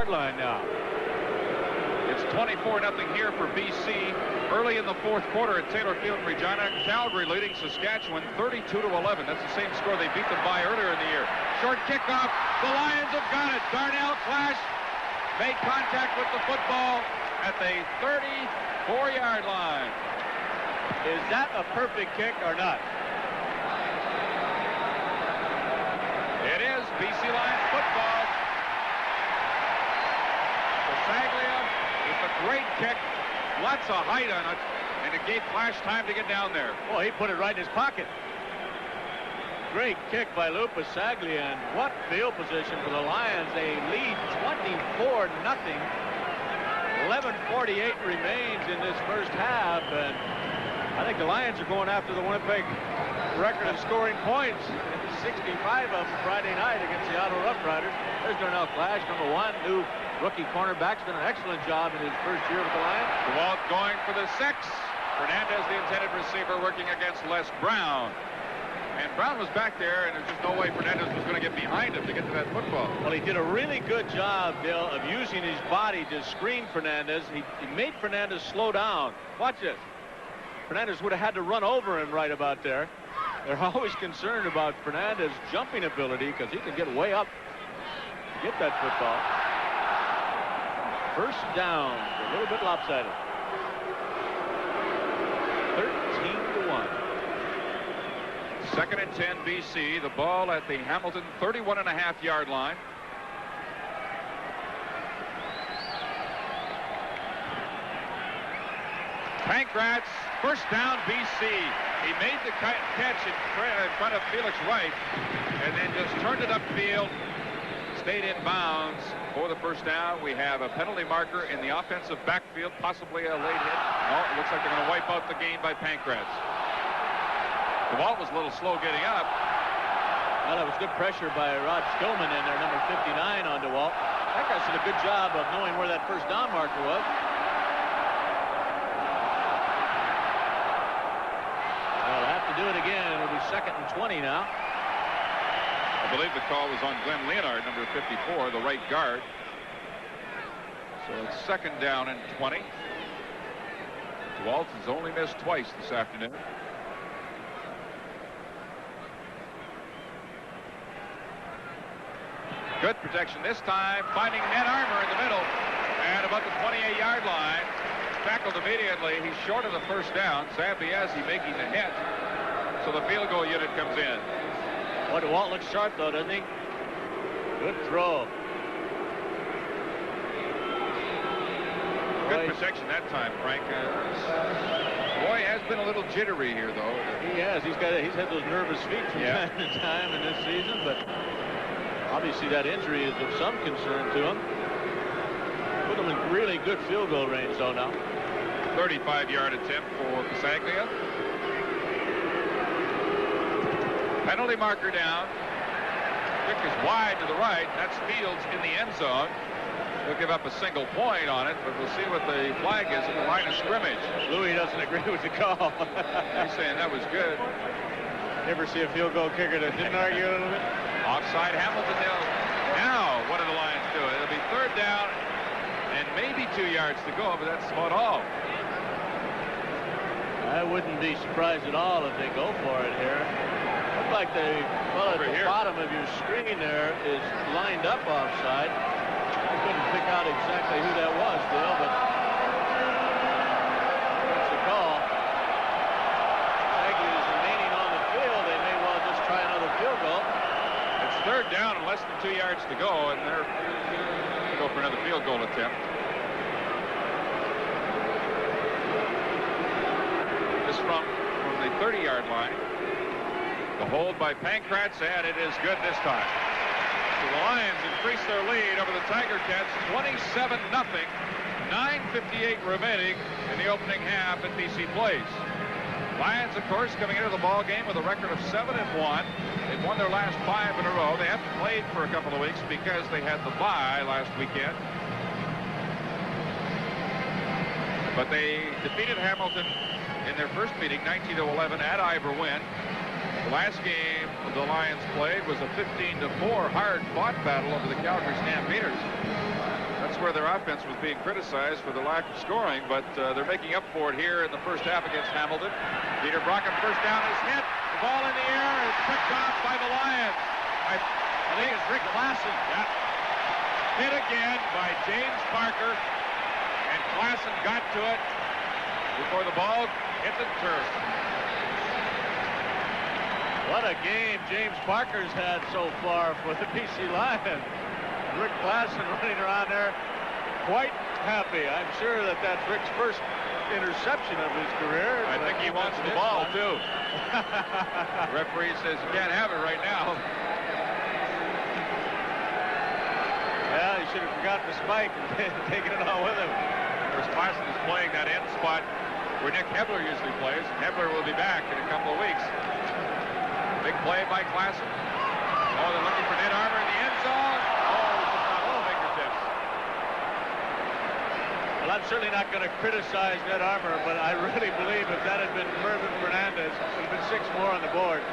30-yard line now. It's 24-0 here for BC. Early in the fourth quarter at Taylor Field in Regina, Calgary leading Saskatchewan 32-11. That's the same score they beat them by earlier in the year. Short kickoff. The Lions have got it. Darnell Clash made contact with the football at the 34-yard line. Is that a perfect kick or not? It is BC Lions football. Pasaglia with a great kick. Lots of height on it, and it gave Clash time to get down there. Well, he put it right in his pocket. Great kick by Lou Pasaglia, and what field position for the Lions. They lead 24-0. 11:48 remains in this first half, and I think the Lions are going after the Winnipeg record of scoring points. 65 of them Friday night against the Ottawa Rough Riders. There's Darnell Clash, number 1, new rookie cornerback's done an excellent job in his first year with the Lions. DeWalt going for the 6. Fernandez, the intended receiver, working against Les Brown. And Brown was back there, and there's just no way Fernandez was going to get behind him to get to that football. Well, he did a really good job, Bill, of using his body to screen Fernandez. He made Fernandez slow down. Watch this. Fernandez would have had to run over him right about there. They're always concerned about Fernandez's jumping ability because he can get way up to get that football. First down, a little bit lopsided. 13-1. 2nd and 10 BC. The ball at the Hamilton 31.5-yard line. Pankratz, first down BC. He made the catch in front of Felix Wright and then just turned it upfield. Stayed in bounds for the first down. We have a penalty marker in the offensive backfield, possibly a late hit. No, it looks like they're going to wipe out the game by Pankratz. DeWalt was a little slow getting up. Well, that was good pressure by Rod Stillman in there, number 59 on DeWalt. Pankratz did a good job of knowing where that first down marker was. Well, they'll have to do it again. It'll be 2nd and 20 now. I believe the call was on Glenn Leonard, number 54, the right guard. So it's 2nd down and 20. DeWalt has only missed twice this afternoon. Good protection this time, finding Ned Armour in the middle and about the 28-yard line. Tackled immediately. He's short of the first down. Zambiasi making the hit. So the field goal unit comes in. Boy, DeWalt looks sharp, though, doesn't he? Good throw. Good protection that time, Frank. Roy has been a little jittery here, though. He has. He's had those nervous feet from time to time in this season, but obviously that injury is of some concern to him. Put him in really good field goal range, though, now. 35-yard attempt for Pasaglia. Penalty marker down. Kick is wide to the right. That's Fields in the end zone. He'll give up a single point on it, but we'll see what the flag is at the line of scrimmage. Louis doesn't agree with the call. He's saying that was good. Ever see a field goal kicker that didn't argue a little bit? Offside Hamilton. Now, what do the Lions do? It'll be 3rd down and maybe 2 yards to go, but that's about all. I wouldn't be surprised at all if they go for it here. Looks like the bottom of your screen there is lined up offside. I couldn't pick out exactly who that was, Bill, but that's the call. Aggie is remaining on the field. They may well just try another field goal. It's 3rd down and less than 2 yards to go, and they're going to go for another field goal attempt. This from the 30-yard line. The hold by Pankratz, and it is good this time. So the Lions increase their lead over the Tiger Cats, 27-0. 9:58 remaining in the opening half at BC Place. Lions, of course, coming into the ball game with a record of 7-1. They've won their last 5 in a row. They haven't played for a couple of weeks because they had the bye last weekend. But they defeated Hamilton in their first meeting, 19-11 at Ivor Wynne. The last game the Lions played was a 15-4 hard-fought battle over the Calgary Stampeders. where their offense was being criticized for the lack of scoring, but they're making up for it here in the first half against Hamilton. Dieter Brockham, first down, is hit. The ball in the air is picked off by the Lions. I think it's Rick Klassen. Yeah. Hit again by James Parker, and Klassen got to it before the ball hit the turf. What a game James Parker's had so far for the BC Lions. Rick Klassen running around there quite happy. I'm sure that that's Rick's first interception of his career. I think he wants the ball, too. The referee says you can't have it right now. Yeah, he should have forgotten the spike and taken it all with him. Of course, Klassen is playing that end spot where Nick Hebler usually plays. Hebler will be back in a couple of weeks. Big play by Klassen. Oh, they're looking for Ned Armour in the end zone. Oh, just off the fingertips. Well, I'm certainly not going to criticize Ned Armour, but I really believe if that had been Mervyn Fernandez, it would have been 6 more on the board.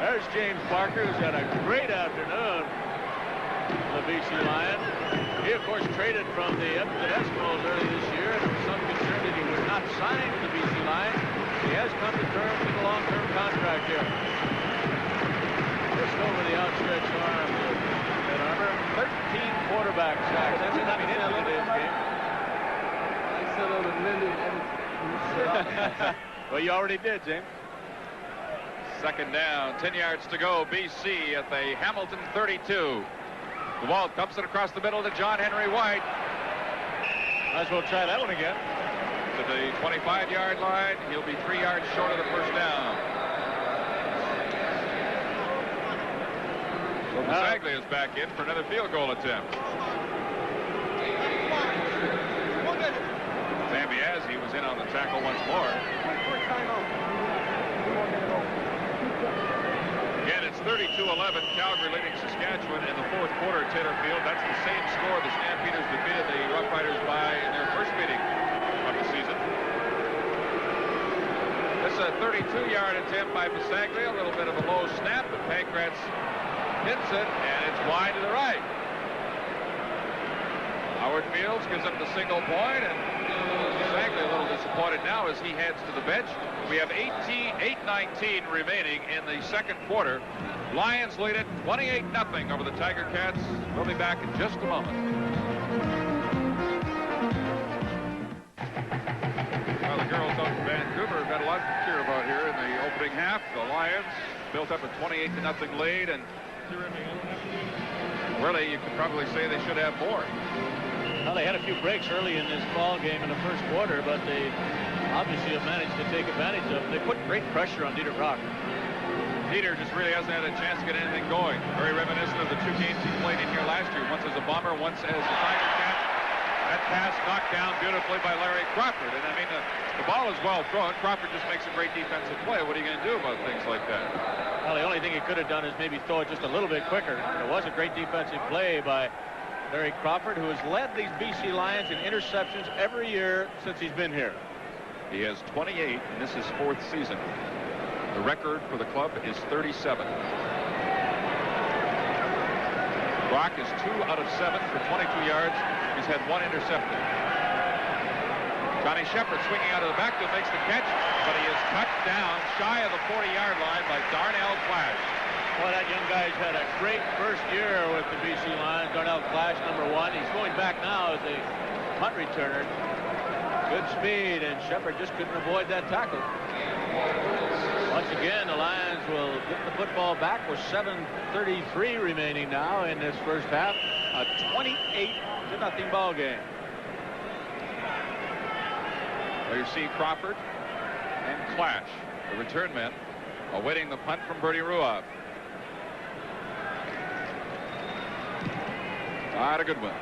There's James Parker, who's had a great afternoon. The BC Lion. He, of course, traded from the Edmonton Eskimos early this year, and there was some concern that he would not sign with the BC Lion. He has come to terms with a long-term contract here. Just over the outstretched arm of Ned Armour. 13 quarterback sacks. That's not in today's game. I said on a million. Well, you already did, James. Second down, 10 yards to go. BC at the Hamilton 32. The ball dumps it across the middle to John Henry White. Might as well try that one again. To the 25-yard line. He'll be 3 yards short of the first down. So Bisaglia is back in for another field goal attempt. Zambiazzi was in on the tackle once more. Again, it's 32-11. Calgary leading Saskatchewan in the fourth quarter at Taylor Field. That's the same score the Stampeders defeated the Rough Riders by in their first meeting of the season. This is a 32-yard attempt by Bisaglia. A little bit of a low snap, but Pankratz hits it, and it's wide to the right. Howard Fields gives up the single point, and Bisaglia a little disappointed now as he heads to the bench. We have 8:19 remaining in the second quarter. Lions lead it 28-0 over the Tiger Cats. We'll be back in just a moment. Well, the girls out in Vancouver have got a lot to cheer about here in the opening half. The Lions built up a 28-0 lead, and really, you could probably say they should have more. Well, they had a few breaks early in this ball game in the first quarter, but they obviously have managed to take advantage of them. They put great pressure on Dieter Brock. Dieter just really hasn't had a chance to get anything going. Very reminiscent of the 2 games he played in here last year. Once as a Bomber, once as a Tiger Cat. That pass knocked down beautifully by Larry Crawford. And I mean, the ball is well thrown. Crawford just makes a great defensive play. What are you going to do about things like that? Well, the only thing he could have done is maybe throw it just a little bit quicker. It was a great defensive play by Larry Crawford, who has led these BC Lions in interceptions every year since he's been here. He has 28 in this is 4th season. The record for the club is 37. Brock is 2 out of 7 for 22 yards. He's had 1 intercepted. Johnny Shepard swinging out of the backfield makes the catch, but he is cut down shy of the 40-yard line by Darnell Clash. Well, that young guy's had a great first year with the BC Lions. Darnell Clash, #1. He's going back now as a punt returner. Good speed, and Shepard just couldn't avoid that tackle. Once again, the Lions will get the football back with 7:33 remaining now in this first half. A 28-0 ball game. There you see Crawford and Clash, the return men, awaiting the punt from Bertie Ruoff. Not a good one.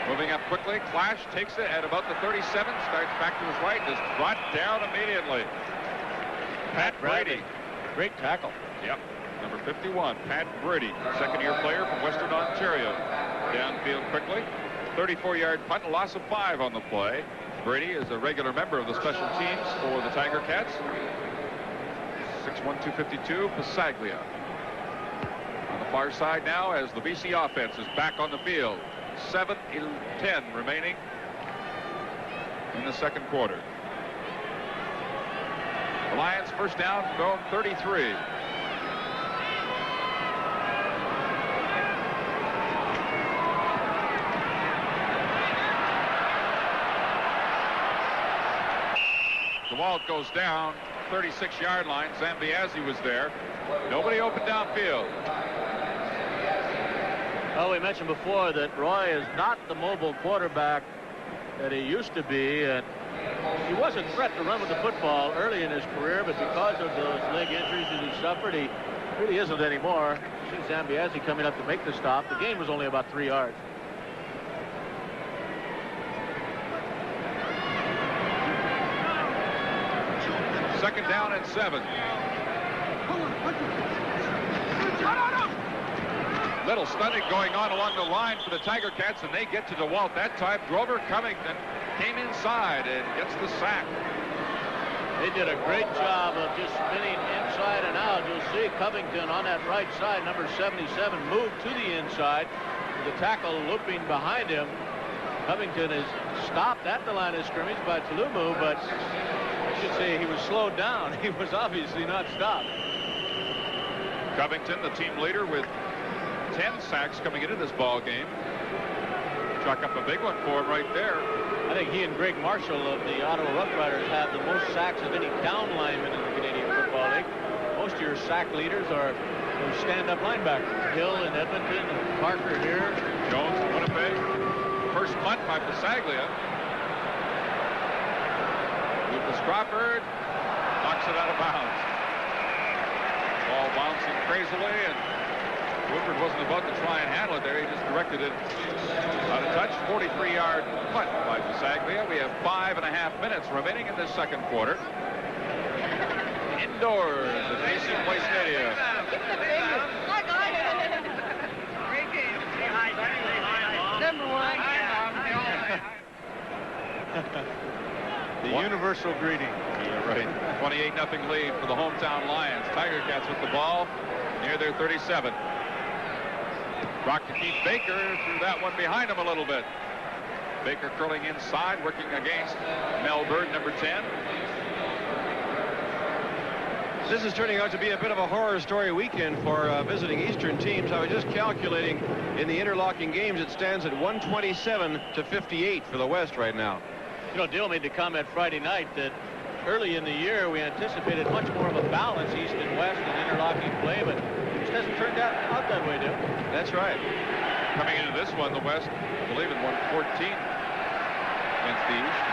Moving up quickly, Clash takes it at about the 37, starts back to his right, is brought down immediately. Pat Brady. Great tackle. Yep. Number 51, Pat Brady, second-year player from Western Ontario. Downfield quickly. 34-yard punt, loss of 5 on the play. Brady is a regular member of the special teams for the Tiger Cats. 6'1", 252, Bisaglia. On the far side now as the BC offense is back on the field. 7:10 remaining in the second quarter. The Lions first down from their own 33. DeWalt goes down 36-yard line. Zambiasi was there. Nobody open downfield. Well, we mentioned before that Roy is not the mobile quarterback that he used to be, and he was a threat to run with the football early in his career, but because of those leg injuries that he suffered, he really isn't anymore. You see Zambiasi coming up to make the stop. The gain was only about 3 yards. Second down and 7. Little stunning going on along the line for the Tiger Cats, and they get to DeWalt that time. Grover Covington came inside and gets the sack. They did a great job of just spinning inside and out. You'll see Covington on that right side, number 77, moved to the inside. The tackle looping behind him. Covington is stopped at the line of scrimmage by Tulumu, but I should say he was slowed down. He was obviously not stopped. Covington, the team leader, with 10 sacks coming into this ball game. Chuck up a big one for him right there. I think he and Greg Marshall of the Ottawa Rough Riders have the most sacks of any down lineman in the Canadian Football League. Most of your sack leaders are those stand-up linebackers. Hill in Edmonton, and Parker here. Jones in Winnipeg. First punt by Pasaglia. Lucas Crawford knocks it out of bounds. Ball bouncing crazily, and Woodward wasn't about to try and handle it there. He just directed it out of touch. 43-yard punt by Pasaglia. We have 5.5 minutes remaining in this second quarter. Indoors at Mason Place Stadium. Number one. The universal greeting. Yeah, right. 28-0 lead for the hometown Lions. Tiger Cats with the ball near their 37. Rock to Keith Baker, threw that one behind him a little bit. Baker curling inside, working against Mel Bird, number 10. This is turning out to be a bit of a horror story weekend for visiting Eastern teams. I was just calculating in the interlocking games, it stands at 127-58 for the West right now. You know, Dill made the comment Friday night that early in the year we anticipated much more of a balance East and West in interlocking play, but it just hasn't turned out that way, Dill. That's right. Coming into this one, the West, I believe, it won 14 against the East.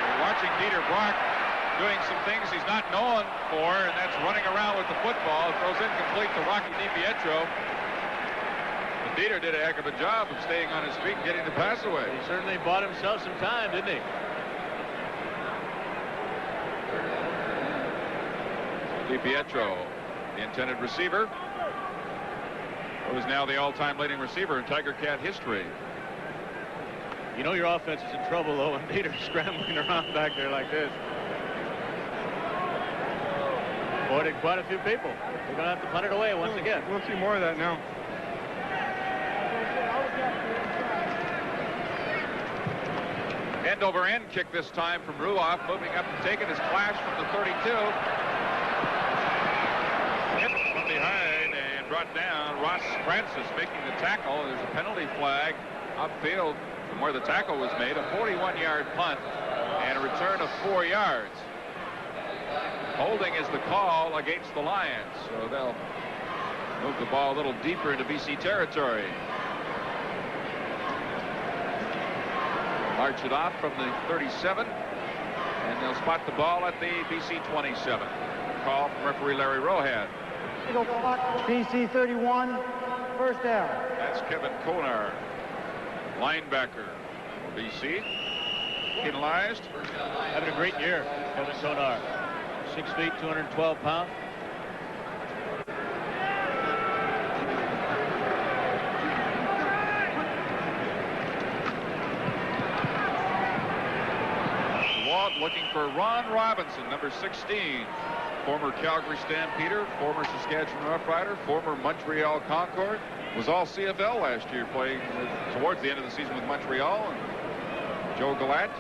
We're watching Dieter Brock doing some things he's not known for, and that's running around with the football. Throws incomplete to Rocky DiPietro. But Dieter did a heck of a job of staying on his feet and getting the pass away. He certainly bought himself some time, didn't he? DiPietro, the intended receiver, who is now the all-time leading receiver in Tiger Cat history. You know your offense is in trouble, though, when Dieter's scrambling around back there like this. Avoided quite a few people. They're going to have to punt it away once again. We'll see more of that now. End over end kick this time from Ruoff, moving up to take it as Clash from the 32. Hit from behind and brought down. Ross Francis making the tackle. There's a penalty flag upfield from where the tackle was made. A 41-yard punt and a return of 4 yards. Holding is the call against the Lions, so they'll move the ball a little deeper into BC territory. March it off from the 37, and they'll spot the ball at the BC 27. Call from referee Larry Rohan. BC 31, first down. That's Kevin Konar, linebacker for BC. Penalized. Having a great year, Kevin Konar. 6 feet, 212 pounds. Walt looking for Ron Robinson, number 16. former Calgary Stampeder, former Saskatchewan Roughrider, former Montreal Concord, was all CFL last year, playing towards the end of the season with Montreal. And Joe Gallant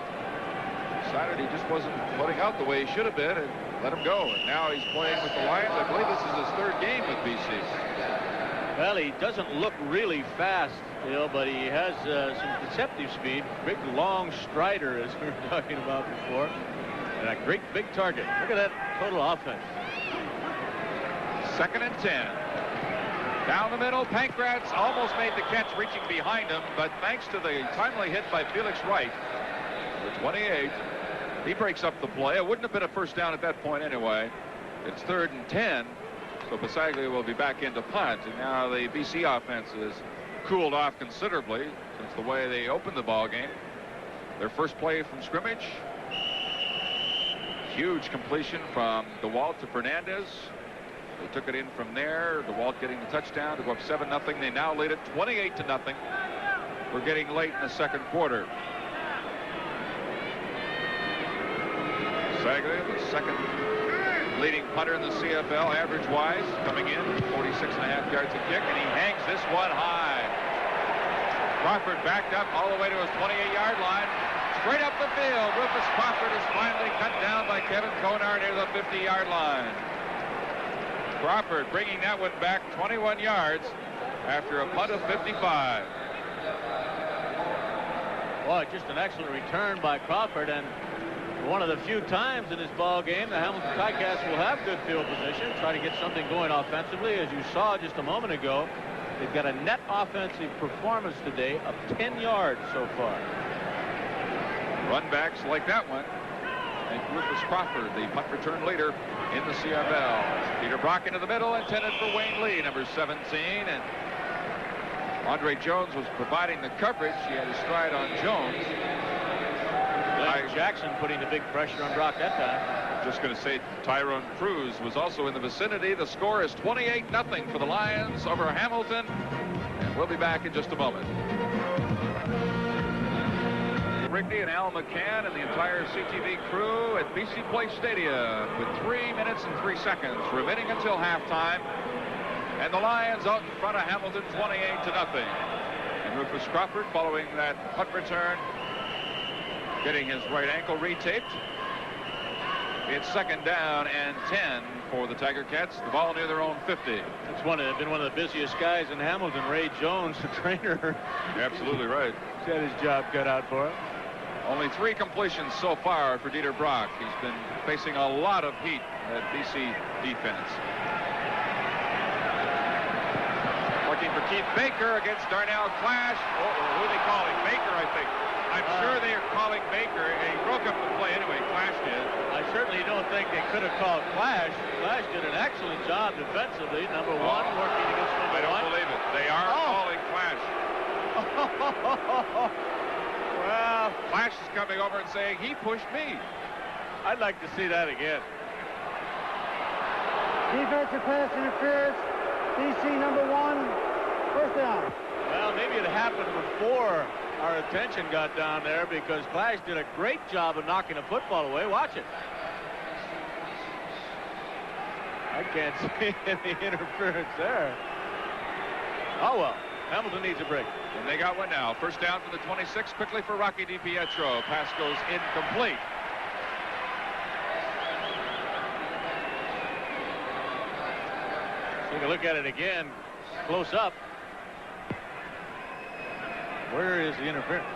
decided he just wasn't putting out the way he should have been and let him go. And now he's playing with the Lions. I believe this is his third game with BC. Well, he doesn't look really fast, Bill, but he has some deceptive speed. Big, long strider, as we were talking about before. And a great big target. Look at that total offense. 2nd and 10. Down the middle, Pankratz almost made the catch reaching behind him, but thanks to the timely hit by Felix Wright, the 28, he breaks up the play. It wouldn't have been a first down at that point anyway. It's 3rd and 10, so Bisaglia will be back into punt. And now the BC offense has cooled off considerably since the way they opened the ball game. Their first play from scrimmage, huge completion from DeWalt to Fernandez. They took it in from there. DeWalt getting the touchdown to go up 7-0. They now lead it 28-0. We're getting late in the second quarter. Bisaglia, the second leading punter in the CFL, average-wise, coming in 46.5 yards a kick, and he hangs this one high. Crawford backed up all the way to his 28-yard line. Straight up the field. Rufus Crawford is finally cut down by Kevin Konar near the 50-yard line. Crawford bringing that one back 21 yards after a punt of 55. Boy, just an excellent return by Crawford, and one of the few times in this ball game the Hamilton Ticats will have good field position, try to get something going offensively. As you saw just a moment ago, they've got a net offensive performance today of 10 yards so far. Runbacks like that one. And Rufus Crawford, the punt return leader in the CFL. Peter Brock into the middle, intended for Wayne Lee, number 17. And Andre Jones was providing the coverage. He had his stride on Jones. Jackson putting the big pressure on Brock that time. Just going to say Tyrone Cruz was also in the vicinity. The score is 28-0 for the Lions over Hamilton. And we'll be back in just a moment. Rigney and Al McCann and the entire CTV crew at BC Place Stadium with 3 minutes and 3 seconds remaining until halftime. And the Lions out in front of Hamilton 28-0. And Rufus Crawford, following that punt return, getting his right ankle retaped. It's 2nd down and 10 for the Tiger Cats. The ball near their own 50. It's been one of the busiest guys in Hamilton. Ray Jones, the trainer. You're absolutely right. He's had his job cut out for him. Only 3 completions so far for Dieter Brock. He's been facing a lot of heat at BC defense. Looking for Keith Baker against Darnell Clash. Who are they calling? Baker, I think. I'm sure they are calling Baker, and he broke up the play anyway. Clash did. I certainly don't think they could have called Clash. Clash did an excellent job defensively. Number one, working against number I don't one. believe it. They are calling Clash. Well, Clash is coming over and saying, he pushed me. I'd like to see that again. Defensive pass interference. BC number 1. First down. Well, maybe it happened before our attention got down there, because Clash did a great job of knocking the football away. Watch it. I can't see any interference there. Oh, well. Hamilton needs a break. And they got one now. First down from the 26, quickly for Rocky DiPietro. Pass goes incomplete. Take a look at it again, close up. Where is the interference?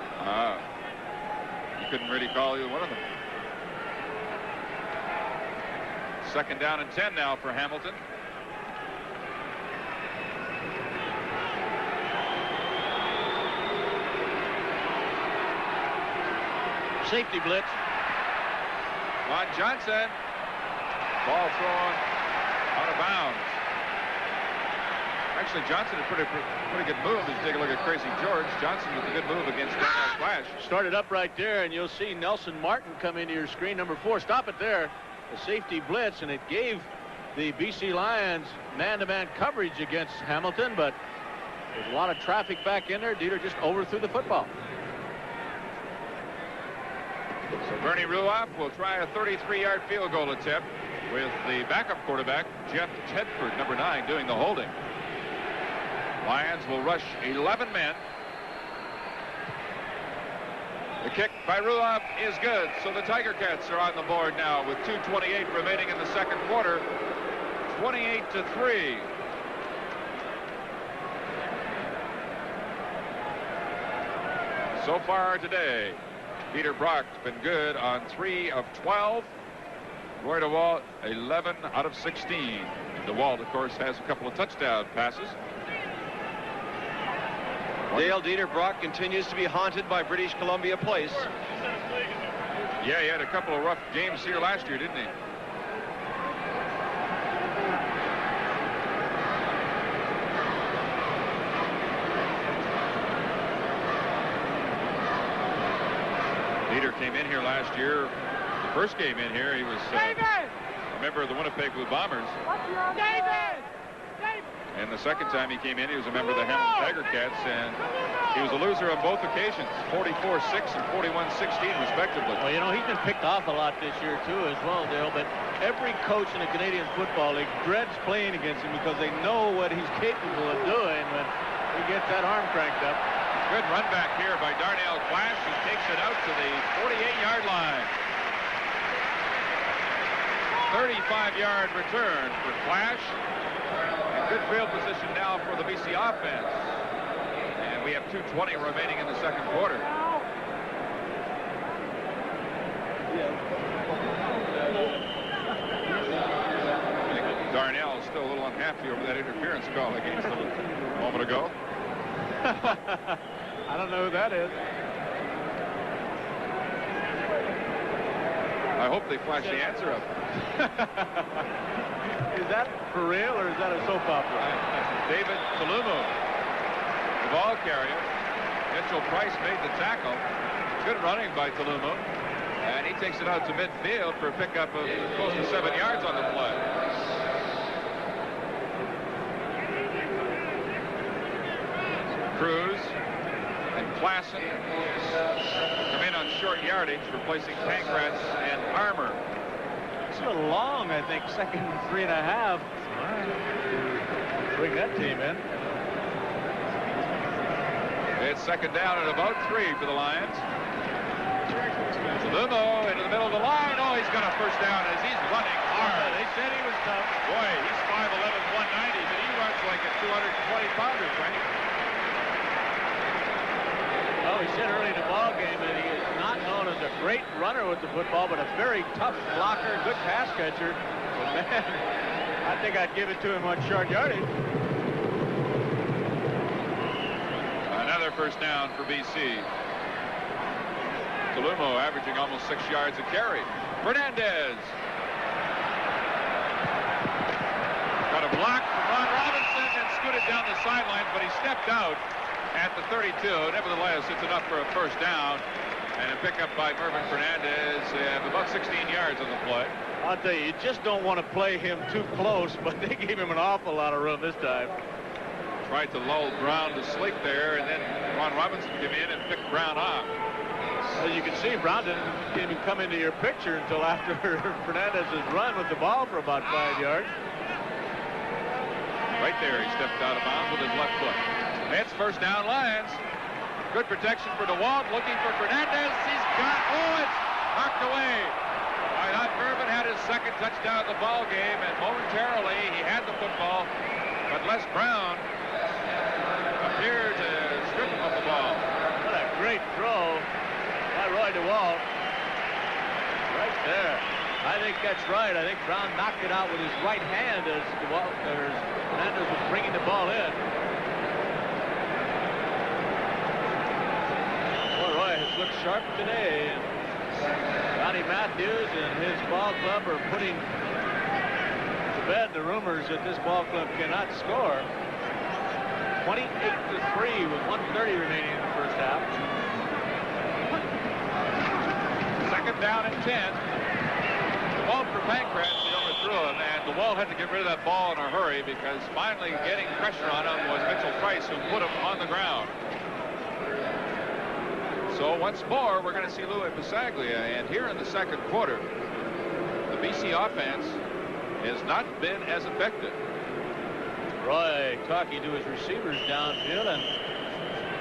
You couldn't really call either one of them. 2nd down and 10 now for Hamilton. Safety blitz. Ron Johnson. Ball thrown out of bounds. Actually, Johnson had pretty good move. As you take a look at Crazy George, Johnson with a good move against Daniel Clash. Started up right there, and you'll see Nelson Martin come into your screen. Number 4. Stop it there. The safety blitz, and it gave the BC Lions man-to-man coverage against Hamilton, but there's a lot of traffic back in there. Dieter just overthrew the football. So Bernie Ruoff will try a 33-yard field goal attempt. with the backup quarterback, Jeff Tedford, number 9, doing the holding. Lions will rush 11 men. The kick by Ruoff is good, so the Tiger Cats are on the board now with 2:28 remaining in the second quarter. 28-3. So far today, Peter Brock's been good on 3 of 12. Roy DeWalt, 11 out of 16. DeWalt, of course, has a couple of touchdown passes. Dale Dieter Brock continues to be haunted by British Columbia Place. Yeah, he had a couple of rough games here last year, didn't he? Dieter came in here last year. The first game in here, he was a member of the Winnipeg Blue Bombers. And the second time he came in, he was a member of the Hamilton Tiger Cats, and he was a loser on both occasions, 44-6 and 41-16, respectively. Well, you know, he's been picked off a lot this year, too, as well, Dale, but every coach in the Canadian Football League dreads playing against him because they know what he's capable of doing when he gets that arm cranked up. Good run back here by Darnell Clash, who takes it out to the 48-yard line. 35-yard return for Clash. And good field position now for the BC offense. And we have 2:20 remaining in the second quarter. I think Darnell is still a little unhappy over that interference call against him a moment ago. I don't know who that is. I hope they flash the answer up. Is that for real or is that a soap opera? David Tulumu, the ball carrier. Mitchell Price made the tackle. Good running by Tulumu. And he takes it out to midfield for a pickup of close to 7 yards on the play. Cruz and Klassen come in on short yardage, replacing Pankratz and Armour. It's a little long, I think. Second and 3.5. Bring that team in. It's second down and about 3 for the Lions. Tulumu into the middle of the line. Oh, he's got a first down as he's running hard. They said he was tough. Boy, he's 5'11", 190, but he runs like a 220-pounder, Frank. Well, we said early in the ball game that he is not known as a great runner with the football, but a very tough blocker, good pass catcher. But man, I think I'd give it to him on short yardage. Another first down for BC. Tulumu averaging almost 6 yards a carry. Fernandez. Got a block from Ron Robinson and scooted down the sidelines, but he stepped out at the 32. Nevertheless, it's enough for a first down and a pickup by Mervin Fernandez of about 16 yards on the play. I'll tell you just don't want to play him too close, but they gave him an awful lot of room this time. Tried to lull Brown to sleep there, and then Ron Robinson came in and picked Brown off. As you can see, Brown didn't even come into your picture until after Fernandez's run with the ball for about 5 yards. Right there, he stepped out of bounds with his left foot. It's first down, Lions. Good protection for DeWalt, looking for Fernandez. He's got, it's knocked away. I thought Mervin had his second touchdown of the ball game, and momentarily he had the football, but Les Brown appeared to strip him of the ball. What a great throw by Roy DeWalt. Right there. I think that's right. I think Brown knocked it out with his right hand as Fernandez was bringing the ball in. Roy has looked sharp today. Johnny Matthews and his ball club are putting to bed the rumors that this ball club cannot score. 28-3 with 1:30 remaining in the first half. Second down and 10. DeWalt for Pankratz, he overthrew him, and DeWalt had to get rid of that ball in a hurry because finally getting pressure on him was Mitchell Price, who put him on the ground. So once more, we're going to see Louis Bisaglia, and here in the second quarter, the BC offense has not been as effective. Roy talking to his receivers downfield, and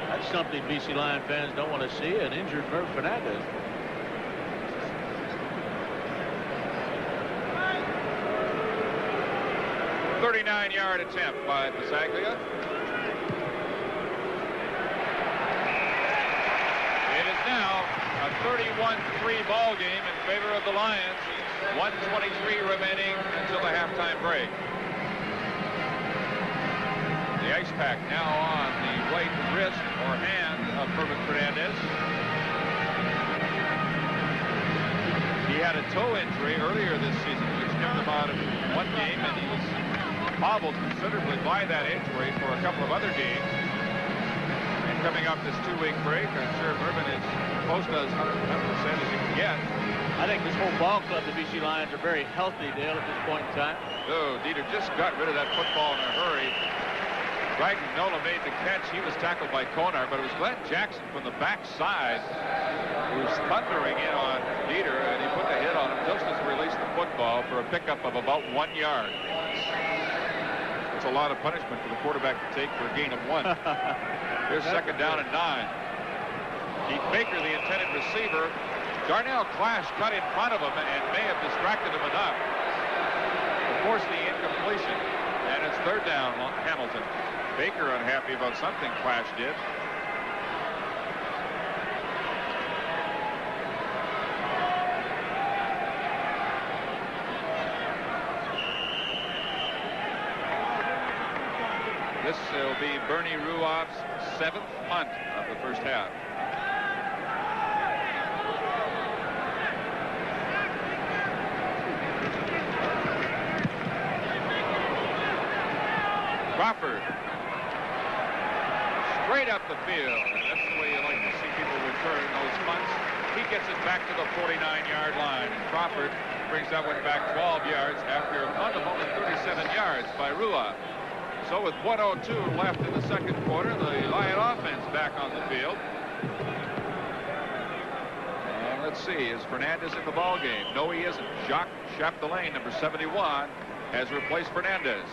that's something BC Lion fans don't want to see, an injured Merv Fernandez. A 39-yard attempt by Bisaglia. It is now a 31-3 ball game in favor of the Lions. 1:23 remaining until the halftime break. The ice pack now on the right wrist or hand of Mervin Fernandez. He had a toe injury earlier this season, which kept him out of one game, and he was hobbled considerably by that injury for a couple of other games. And coming up this 2-week break, I'm sure Mervin is close to as 100% as he can get. I think this whole ball club, the BC Lions, are very healthy, Dale, at this point in time. Oh, Dieter just got rid of that football in a hurry. Nola made the catch. He was tackled by Konar, but it was Glenn Jackson from the backside who was thundering in on Dieter, and he put the hit on him just as he released the football for a pickup of about 1 yard. It's a lot of punishment for the quarterback to take for a gain of 1. Here's second down and 9. Keith Baker, the intended receiver. Darnell Clash cut in front of him and may have distracted him enough to force the incompletion. And it's third down, Hamilton. Baker unhappy about something Clash did. This will be Bernie Ruoff's 7th punt of the first half. Crawford. Straight up the field. And that's the way you like to see people return those punts. He gets it back to the 49-yard line. And Crawford brings that one back 12 yards after a punt of only 37 yards by Ruoff. So with 1:02 left in the second quarter, the Lion offense back on the field. And let's see, is Fernandez in the ball game? No, he isn't. Jacques Chapdelaine, number 71, has replaced Fernandez.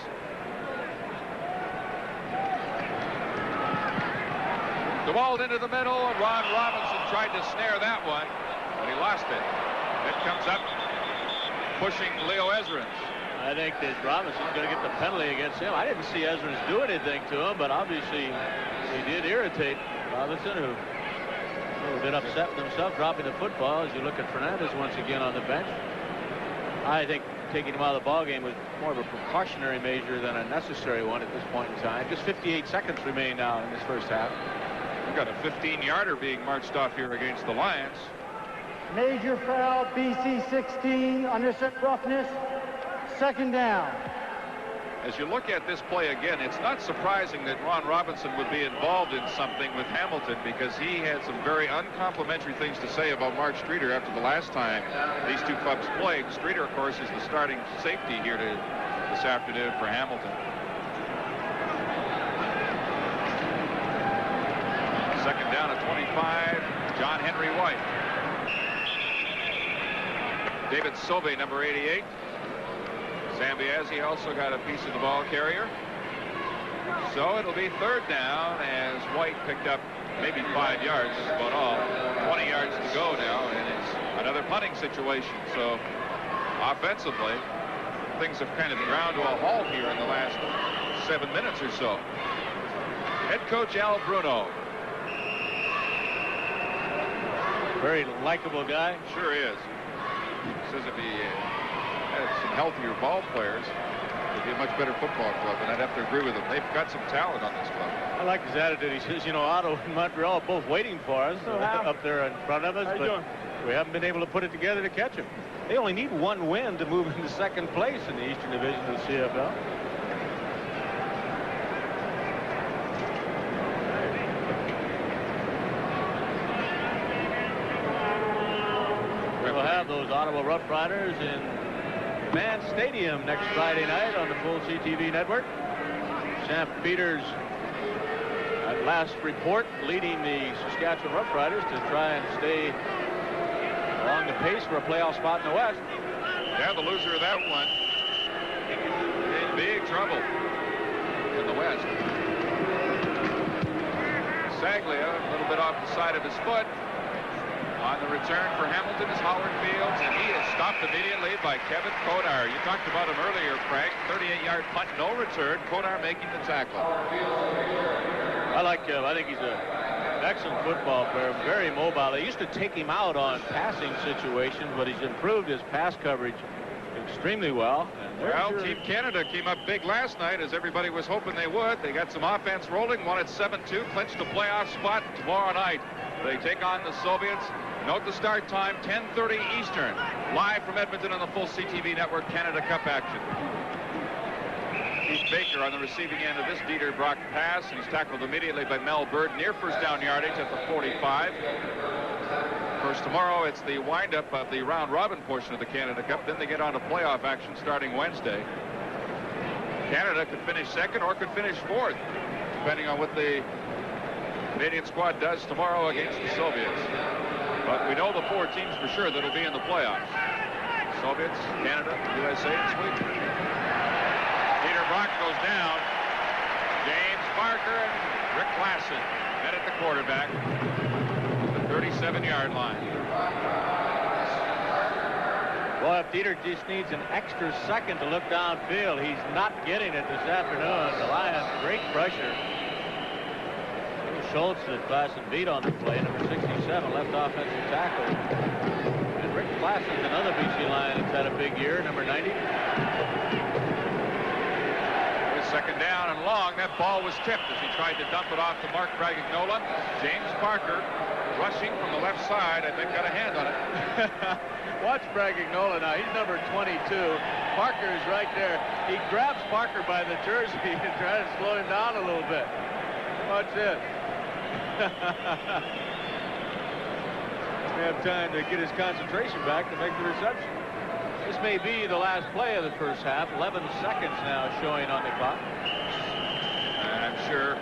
The ball into the middle. Ron Robinson tried to snare that one, but he lost it. It comes up, pushing Leo Ezrins. I think that Robinson's going to get the penalty against him. I didn't see Ezrins do anything to him, but obviously he did irritate Robinson, who a little bit upset with himself, dropping the football. As you look at Fernandez once again on the bench, I think taking him out of the ball game was more of a precautionary measure than a necessary one at this point in time. Just 58 seconds remain now in this first half. We've got a 15-yarder being marched off here against the Lions. Major foul, BC 16, unnecessary roughness, second down. As you look at this play again, it's not surprising that Ron Robinson would be involved in something with Hamilton, because he had some very uncomplimentary things to say about Mark Streeter after the last time these two clubs played. Streeter, of course, is the starting safety here this afternoon for Hamilton. Second down at 25, John Henry White. David Sobey, number 88. Sam Biazzi also got a piece of the ball carrier. So it'll be third down as White picked up maybe 5 yards, that's about all. 20 yards to go now, and it's another punting situation. So offensively, things have kind of ground to a halt here in the last 7 minutes or so. Head coach Al Bruno. Very likable guy. Sure is. Says if he had some healthier ball players, it'd be a much better football club, and I'd have to agree with him. They've got some talent on this club. I like his attitude. He says, you know, Otto and Montreal are both waiting for us up there in front of us, but we haven't been able to put it together to catch him. They only need one win to move into second place in the Eastern Division of the CFL. We'll have those Ottawa Rough Riders in Mann Stadium next Friday night on the full CTV network. Sam Peters, at last report, leading the Saskatchewan Rough Riders to try and stay along the pace for a playoff spot in the West. Yeah, the loser of that one big trouble in the West. Saglia, a little bit off the side of his foot. On the return for Hamilton is Howard Fields, and he is stopped immediately by Kevin Kodar. You talked about him earlier, Frank. 38-yard punt, no return. Kodar making the tackle. I like him. I think he's an excellent football player, very mobile. They used to take him out on passing situations, but he's improved his pass coverage extremely well. Well, Team Canada came up big last night, as everybody was hoping they would. They got some offense rolling, won at 7-2, clinched a playoff spot. Tomorrow night, they take on the Soviets. Note the start time, 10:30 Eastern. Live from Edmonton on the full CTV network, Canada Cup action. Keith Baker on the receiving end of this Dieter Brock pass, and he's tackled immediately by Mel Bird near first down yardage at the 45. Of course, tomorrow it's the windup of the round robin portion of the Canada Cup. Then they get on to playoff action starting Wednesday. Canada could finish second or could finish fourth, depending on what the Canadian squad does tomorrow against the Soviets. But we know the four teams for sure that'll be in the playoffs. Soviets, Canada, USA, and Sweden. Dieter Brock goes down. James Parker and Rick Klassen met at the quarterback. The 37-yard line. Well, if Dieter just needs an extra second to look downfield, he's not getting it this afternoon. The Lions, great pressure. Schultz that Klassen beat on the play, number 67, left offensive tackle. And Rick Klassen's another BC Lion that's had a big year, number 90. With second down and long, that ball was tipped as he tried to dump it off to Mark Bragagnola. James Parker, rushing from the left side, I think got a hand on it. Watch Bragagnola now. He's number 22. Parker is right there. He grabs Parker by the jersey and tries to slow him down a little bit. Watch this. May have time to get his concentration back to make the reception. This may be the last play of the first half. 11 seconds now showing on the clock. I'm sure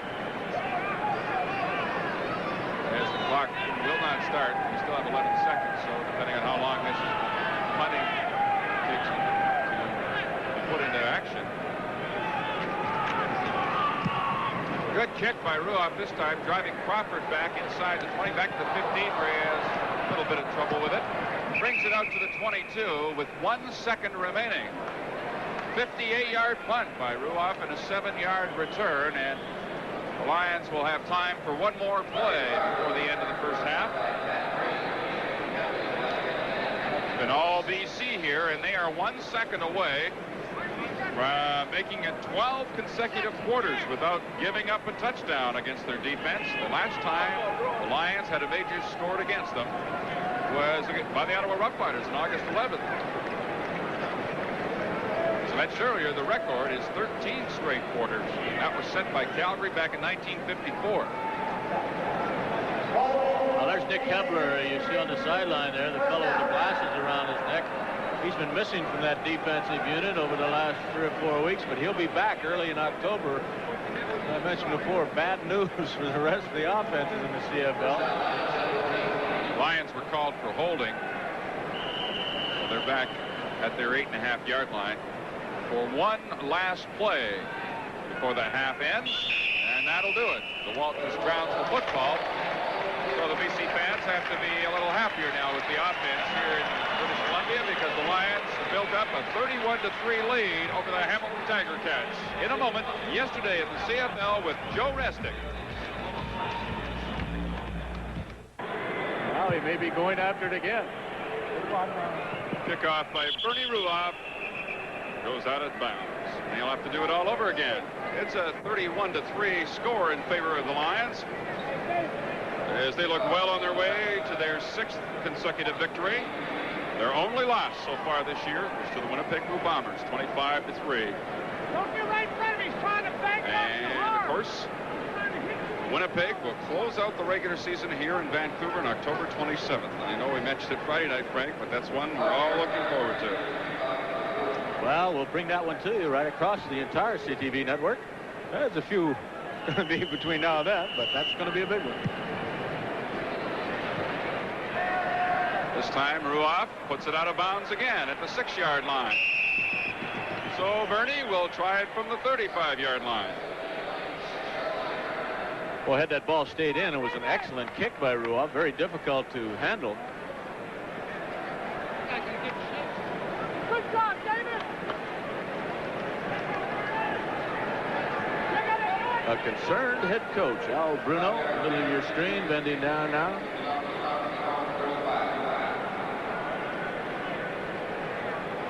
as the clock will not start, we still have 11 seconds, so depending on how long this punting takes to put into action. Good kick by Ruoff this time, driving Crawford back inside the 20, back to the 15, where he has a little bit of trouble with it. Brings it out to the 22 with 1 second remaining. 58-yard punt by Ruoff and a 7-yard return, and the Lions will have time for one more play before the end of the first half. It's been all BC here, and they are 1 second away making it 12 consecutive quarters without giving up a touchdown against their defense. The last time the Lions had a major scored against them was by the Ottawa Roughriders on August 11th. As I mentioned earlier, the record is 13 straight quarters. That was set by Calgary back in 1954. Well, there's Nick Kepler. You see on the sideline there, the fellow with the glasses around his neck. He's been missing from that defensive unit over the last 3 or 4 weeks, but he'll be back early in October. I mentioned before, bad news for the rest of the offenses in the CFL. Lions were called for holding. So they're back at their 8.5-yard line for one last play before the half ends, and that'll do it. The Waltons drowns the football. So the BC fans have to be a little happier now with the offense here in British Columbia, because the Lions have built up a 31-3 lead over the Hamilton Tiger Cats. In a moment, yesterday in the CFL with Joe Resnick. Now he may be going after it again. Kickoff by Bernie Ruoff. Goes out of bounds. And he'll have to do it all over again. It's a 31-3 score in favor of the Lions, as they look well on their way to their 6th consecutive victory. Their only loss so far this year was to the Winnipeg Blue Bombers, 25-3. Don't get right in front of me. He's trying to bang it off the And horn. of course, Winnipeg will close out the regular season here in Vancouver on October 27th. And I know we mentioned it Friday night, Frank, but that's one we're all looking forward to. Well, we'll bring that one to you right across the entire CTV network. There's a few going to be between now and then, but that's going to be a big one. This time, Ruoff puts it out of bounds again at the 6-yard line. So Bernie will try it from the 35-yard line. Well, had that ball stayed in, it was an excellent kick by Ruoff. Very difficult to handle. Good job, David. A concerned head coach, Al Bruno, middle of your screen, bending down now.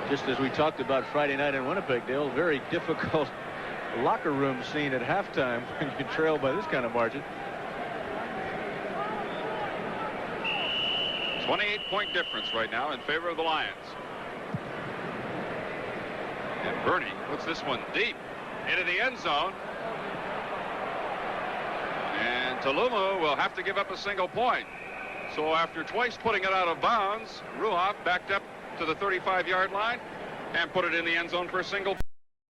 Just as we talked about Friday night in Winnipeg, Dale, very difficult locker room scene at halftime when you trail by this kind of margin. 28-point difference right now in favor of the Lions. And Bernie puts this one deep into the end zone. And Taluma will have to give up a single point. So after twice putting it out of bounds, Ruoff backed up to the 35-yard line and put it in the end zone for a single point.